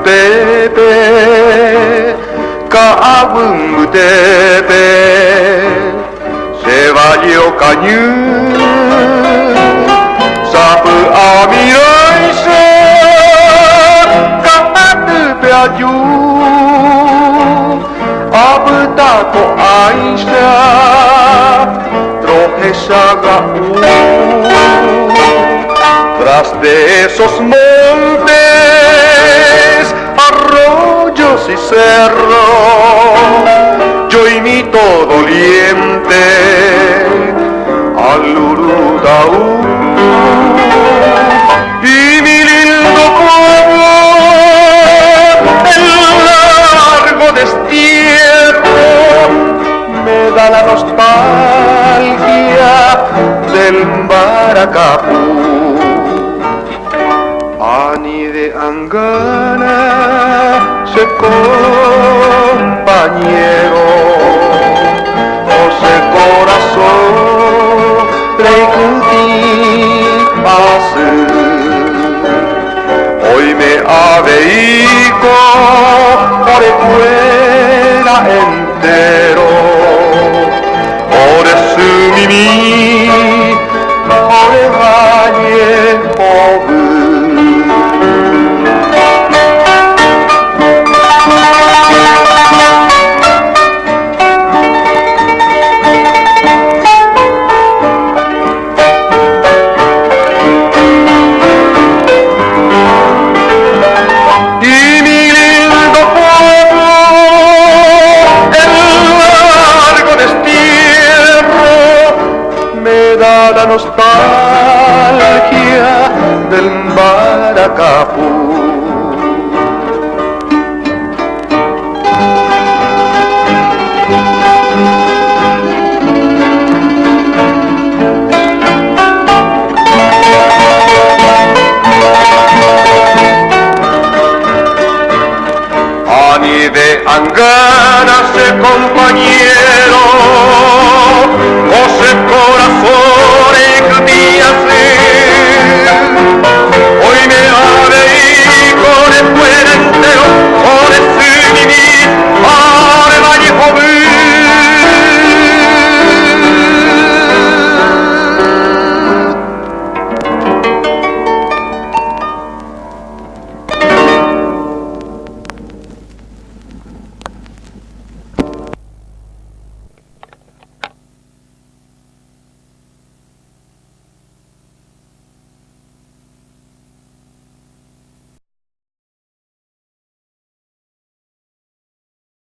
Pepe, Kaabungu Tepe, Sevalio Canyu, Sapu Amiraisa, Kaatu Peaju, Abutato Aisha, Trojesaga tras de esos montes, arroyos y cerros, yo imito doliente al Urutaú. Y mi lindo pueblo, el largo destierro, me da la nostalgia del Maracapú. Ani de Angana, se compañero, José Corazón, Reikuti Pasu. Hoy me aveico por fuera entero, por su mimi, por el valle pobre. La nostalgia del Maracapú.